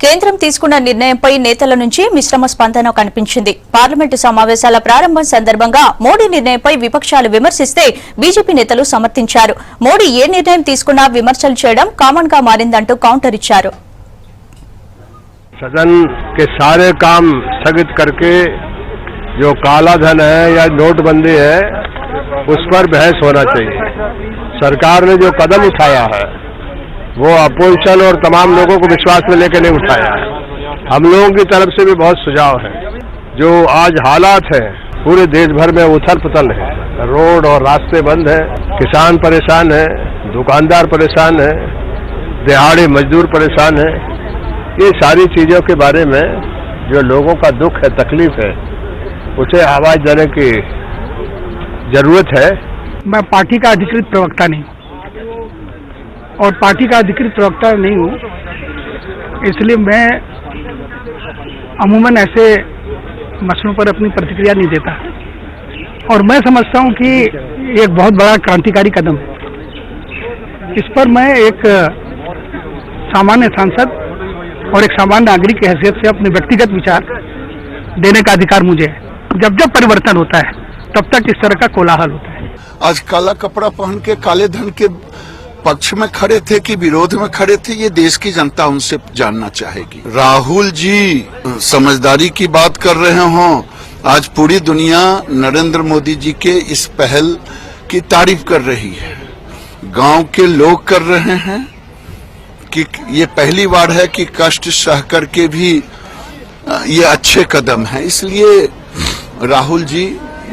కేంద్రం తీసుకున్న నిర్ణయంపై నేతల నుంచి మిశ్రమ స్పందన కనిపించింది. పార్లమెంటు సమావేశాల ప్రారంభం సందర్భంగా మోడీ నిర్ణయంపై విపక్షాలు విమర్శిస్తే బీజేపీ నేతలు సమర్థించారు. మోడీ ఏ నిర్ణయం తీసుకున్నా విమర్శలు చేయడం కామన్ గా మారిందంటూ కౌంటర్ ఇచ్చారు. सदन के सारे काम स्थगित करके जो काला धन है या नोटबंदी है उस पर बहस होना चाहिए। सरकार ने जो कदम उठाया है वो अपोजिशन और तमाम लोगों को विश्वास में लेकर नहीं उठाया है। हम लोगों की तरफ से भी बहुत सुझाव है। जो आज हालात है पूरे देश भर में उथल पुथल है, रोड और रास्ते बंद है, किसान परेशान है, दुकानदार परेशान है, दिहाड़ी मजदूर परेशान है। ये सारी चीजों के बारे में जो लोगों का दुख है, तकलीफ है, उसे आवाज देने की जरूरत है। मैं पार्टी का अधिकृत प्रवक्ता नहीं हूँ और पार्टी का अधिकृत प्रवक्ता नहीं हूँ, इसलिए मैं अमूमन ऐसे मसलों पर अपनी प्रतिक्रिया नहीं देता। और मैं समझता हूँ कि एक बहुत बड़ा क्रांतिकारी कदम है। इस पर मैं एक सामान्य सांसद और एक सामान्य नागरिक की हैसियत से अपने व्यक्तिगत विचार देने का अधिकार मुझे है। जब जब परिवर्तन होता है तब तक इस तरह का कोलाहल होता है। आज काला कपड़ा पहन के काले धन के पक्ष में खड़े थे कि विरोध में खड़े थे, ये देश की जनता उनसे जानना चाहेगी। राहुल जी समझदारी की बात कर रहे हों, आज पूरी दुनिया नरेंद्र मोदी जी के इस पहल की तारीफ कर रही है, गांव के लोग कर रहे हैं कि ये पहली बार है कि कष्ट सह करके भी ये अच्छे कदम है। इसलिए राहुल जी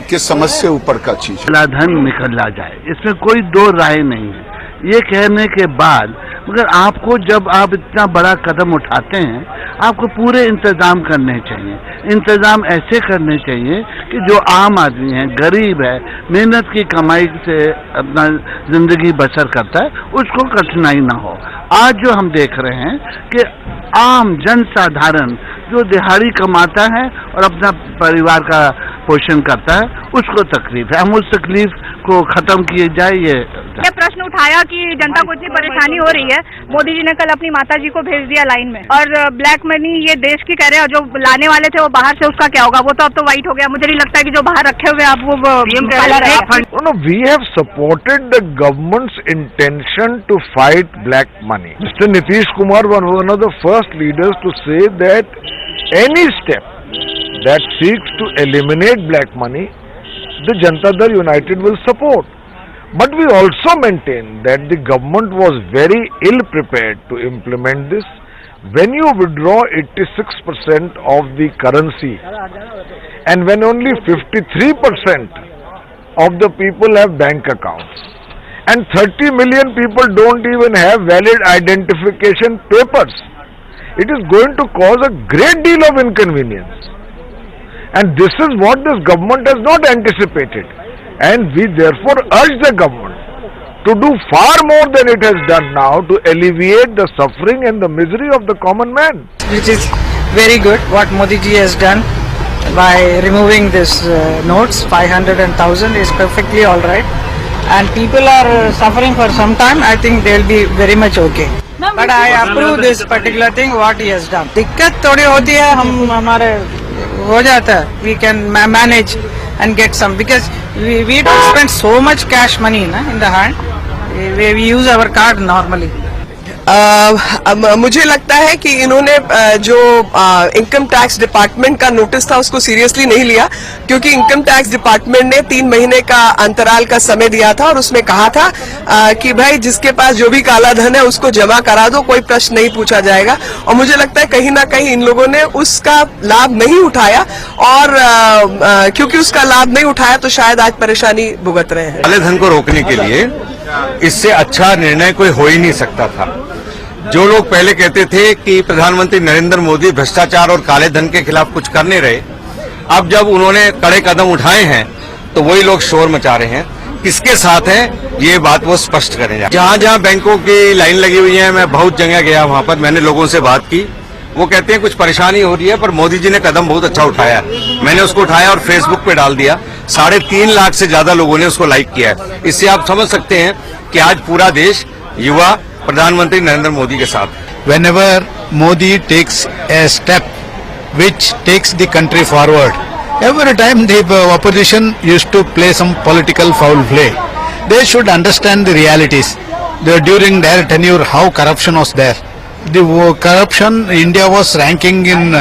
के समझ से ऊपर का चीज काला धन निकला जाए, इसमें कोई दो राय नहीं है। ये कहने के बाद मगर आपको जब आप इतना बड़ा कदम उठाते हैं आपको पूरे इंतजाम करने चाहिए। इंतजाम ऐसे करने चाहिए कि जो आम आदमी है, गरीब है, मेहनत की कमाई से अपना जिंदगी बसर करता है, उसको कठिनाई ना हो। आज जो हम देख रहे हैं कि आम जनसाधारण जो दिहाड़ी कमाता है और अपना परिवार का पोषण करता है उसको तकलीफ है, हम उस तकलीफ को खत्म किए जाए। ये प्रश्न उठाया कि जनता को इतनी परेशानी हो रही है, मोदी जी ने कल अपनी माता जी को भेज दिया लाइन में, और ब्लैक मनी ये देश की कह रहे हैं, जो लाने वाले थे वो बाहर से, उसका क्या होगा? वो तो अब तो वाइट हो गया। मुझे नहीं लगता है कि जो बाहर रखे हुए आप वो No, we have supported the government's intention to fight black money. Mr. Nitish Kumar was one of the first leaders to say that any step that seeks to eliminate black money, the Janata Dal United will support. But we also maintain that the government was very ill prepared to implement this. When you withdraw 86% of the currency and when only 53% of the people have bank accounts and 30 million people don't even have valid identification papers, it is going to cause a great deal of inconvenience. And this is what this government has not anticipated. And we therefore urge the government to do far more than it has done now to alleviate the suffering and the misery of the common man. Which is very good what Modi ji has done by removing this notes. 500 and 1000 is perfectly all right. And people are suffering for some time. I think they will be very much okay. But I approve this particular thing what he has done. दिक्कत थोड़ी होती है, हम हमारे हो जाता है, we can manage and get some, because we don't spend so much cash money in the hand. We use our card normally. मुझे लगता है कि इन्होंने जो इनकम टैक्स डिपार्टमेंट का नोटिस था उसको सीरियसली नहीं लिया, क्योंकि इनकम टैक्स डिपार्टमेंट ने 3 महीने का अंतराल का समय दिया था और उसमें कहा था कि भाई जिसके पास जो भी काला धन है उसको जमा करा दो, कोई प्रश्न नहीं पूछा जाएगा। और मुझे लगता है कहीं ना कहीं इन लोगों ने उसका लाभ नहीं उठाया, और क्योंकि उसका लाभ नहीं उठाया तो शायद आज परेशानी भुगत रहे हैं। काले धन को रोकने के लिए इससे अच्छा निर्णय कोई हो ही नहीं सकता था। जो लोग पहले कहते थे कि प्रधानमंत्री नरेंद्र मोदी भ्रष्टाचार और काले धन के खिलाफ कुछ कर नहीं रहे, अब जब उन्होंने कड़े कदम उठाए हैं तो वही लोग शोर मचा रहे हैं। किसके साथ हैं ये बात वो स्पष्ट करें। जहां जहां बैंकों की लाइन लगी हुई है, मैं बहुत जगह गया, वहां पर मैंने लोगों से बात की, वो कहते हैं कुछ परेशानी हो रही है, पर मोदी जी ने कदम बहुत अच्छा उठाया। मैंने उसको उठाया और फेसबुक पे डाल दिया, 3.5 लाख से ज्यादा लोगों ने उसको लाइक किया है। इससे आप समझ सकते हैं कि आज पूरा देश युवा प्रधानमंत्री नरेंद्र मोदी के साथ। whenever Modi takes a step which takes the country forward, every time the opposition used to play some political foul play. They should understand the realities. During their tenure, how corruption was there. The corruption, India was ranking in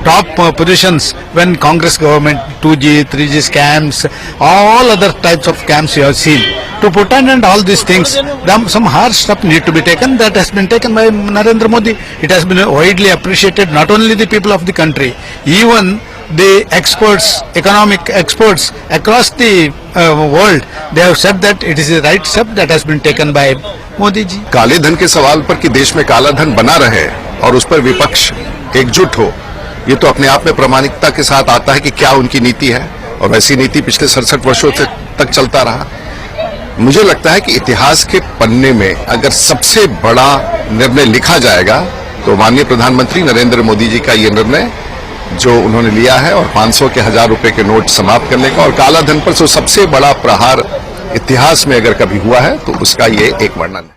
top positions when Congress government, 2G, 3G scams, all other types of scams you have seen. To put an end all these things, some hard step need to be taken. That has been taken by Narendra Modi. It has been widely appreciated, not only the people of the country, even the experts, economic experts across the world, they have said that it is the right step that has been taken by Modi ji. काले धन के सवाल पर कि देश में काला धन बना रहे और उस पर विपक्ष एकजुट हो, ये तो अपने आप में प्रामाणिकता के साथ आता है कि क्या उनकी नीति है, और वैसी नीति पिछले 67 वर्षों तक चलता रहा। मुझे लगता है कि इतिहास के पन्ने में अगर सबसे बड़ा निर्णय लिखा जाएगा तो माननीय प्रधानमंत्री नरेंद्र मोदी जी का ये निर्णय जो उन्होंने लिया है, और 500 के 1000 रुपए के नोट समाप्त करने का, और काला धन पर जो सबसे बड़ा प्रहार इतिहास में अगर कभी हुआ है तो उसका ये एक वर्णन है।